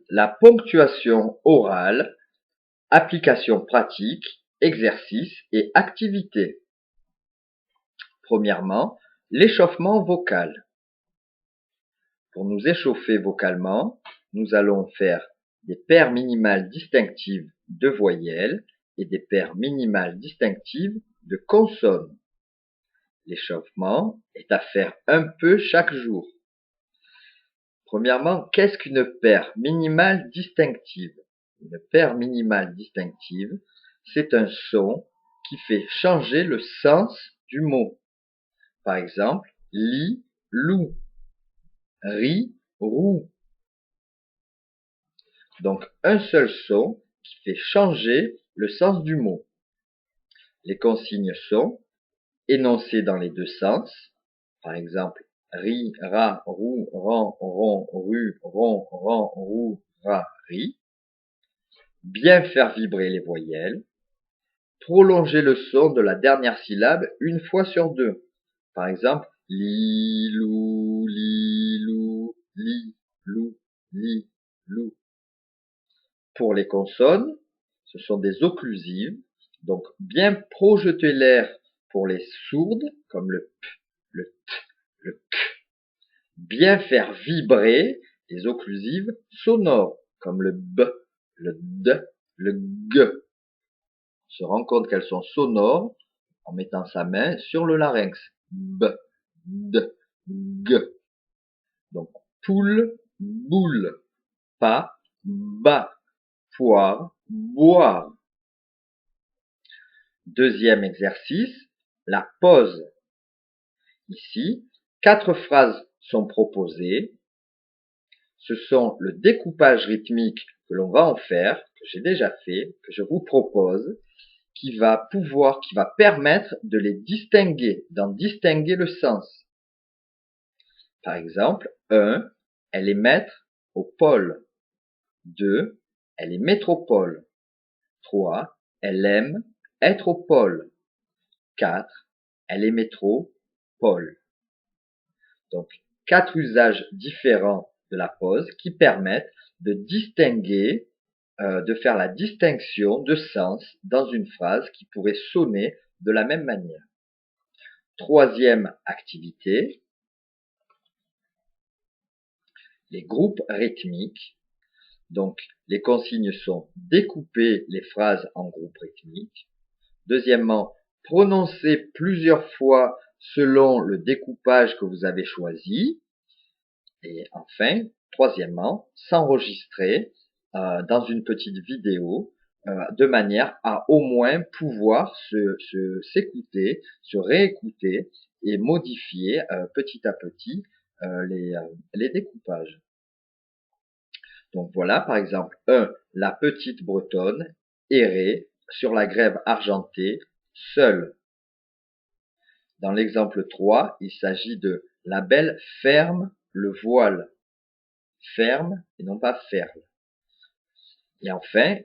La ponctuation orale, application pratique, exercice et activité. Premièrement, l'échauffement vocal. Pour nous échauffer vocalement, nous allons faire des paires minimales distinctives de voyelles et des paires minimales distinctives de consonnes. L'échauffement est à faire un peu chaque jour. Premièrement, qu'est-ce qu'une paire minimale distinctive? Une paire minimale distinctive, c'est un son qui fait changer le sens du mot. Par exemple, lit, loup, rit, roux. Donc, un seul son qui fait changer le sens du mot. Les consignes sont énoncées dans les deux sens. Par exemple, ri, ra, roux, ran, ron, ru, ron, ran, roux, ra, ri. Bien faire vibrer les voyelles. Prolonger le son de la dernière syllabe une fois sur deux. Par exemple, li, lou, li, lou, li, lou, li, lou. Pour les consonnes, ce sont des occlusives, donc bien projeter l'air pour les sourdes, comme le p, le t, le k. Bien faire vibrer les occlusives sonores, comme le b, le d, le g. On se rend compte qu'elles sont sonores en mettant sa main sur le larynx. B, d, g. Donc, poule, boule, pas, bas, poire, boire. Deuxième exercice, la pause. Ici, 4 phrases sont proposées. Ce sont le découpage rythmique que l'on va en faire, que j'ai déjà fait, que je vous propose, qui va permettre de les distinguer, d'en distinguer le sens. Par exemple, 1, elle est maître au pôle. 2, elle est métropole. 3, elle aime être au pôle. 4, elle est métropole. Donc, 4 usages différents de la pause qui permettent de distinguer, de faire la distinction de sens dans une phrase qui pourrait sonner de la même manière. Troisième activité, les groupes rythmiques. Donc, les consignes sont découper les phrases en groupes rythmiques. Deuxièmement, prononcer plusieurs fois selon le découpage que vous avez choisi. Et enfin, troisièmement, s'enregistrer dans une petite vidéo de manière à au moins pouvoir s'écouter, se réécouter et modifier petit à petit les découpages. Donc voilà, par exemple, 1. La petite bretonne errait sur la grève argentée, seule. Dans l'exemple 3, il s'agit de la belle ferme le voile. Ferme et non pas ferle. Et enfin,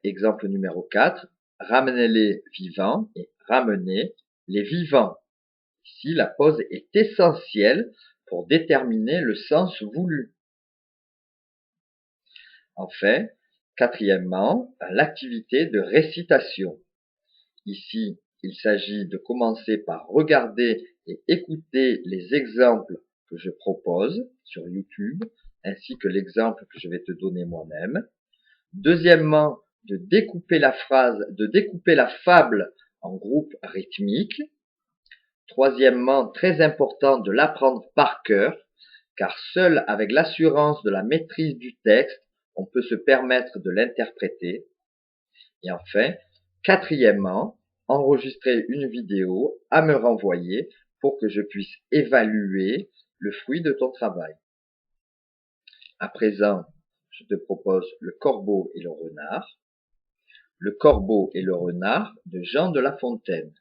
exemple numéro 4, ramenez-les vivants et ramenez les vivants. Ici, la pause est essentielle pour déterminer le sens voulu. Enfin, quatrièmement, l'activité de récitation. Ici, il s'agit de commencer par regarder et écouter les exemples que je propose sur YouTube, ainsi que l'exemple que je vais te donner moi-même. Deuxièmement, de découper la fable en groupes rythmiques. Troisièmement, très important, de l'apprendre par cœur, car seul avec l'assurance de la maîtrise du texte, on peut se permettre de l'interpréter. Et enfin, quatrièmement, enregistrer une vidéo à me renvoyer pour que je puisse évaluer le fruit de ton travail. À présent, je te propose Le Corbeau et le Renard. Le Corbeau et le Renard de Jean de La Fontaine.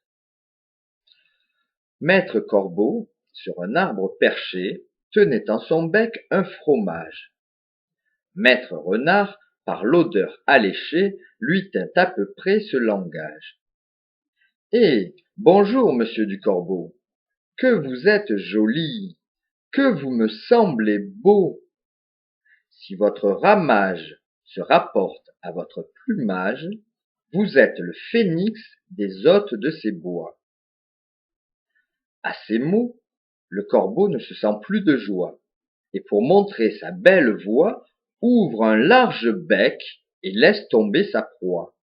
Maître Corbeau, sur un arbre perché, tenait en son bec un fromage. Maître Renard, par l'odeur alléchée, lui tint à peu près ce langage. Eh, bonjour, monsieur du Corbeau, que vous êtes joli, que vous me semblez beau. Si votre ramage se rapporte à votre plumage, vous êtes le phénix des hôtes de ces bois. À ces mots, le corbeau ne se sent plus de joie, et pour montrer sa belle voix, ouvre un large bec et laisse tomber sa proie.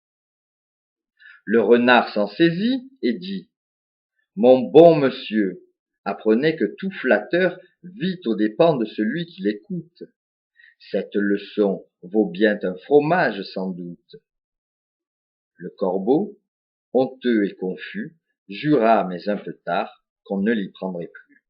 Le renard s'en saisit et dit: Mon bon monsieur, apprenez que tout flatteur vit aux dépens de celui qui l'écoute. Cette leçon vaut bien un fromage sans doute. Le corbeau, honteux et confus, jura, mais un peu tard, qu'on ne l'y prendrait plus.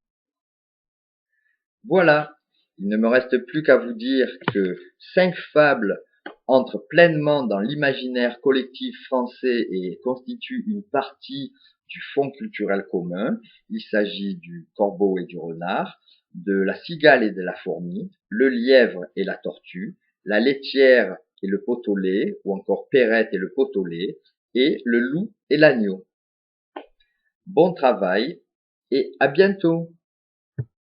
Voilà, il ne me reste plus qu'à vous dire que 5 fables entrent pleinement dans l'imaginaire collectif français et constituent une partie du fonds culturel commun. Il s'agit du corbeau et du renard, de la cigale et de la fourmi, le lièvre et la tortue, la laitière et le pot au lait, ou encore Perrette et le pot au lait, et le loup et l'agneau. Bon travail et à bientôt!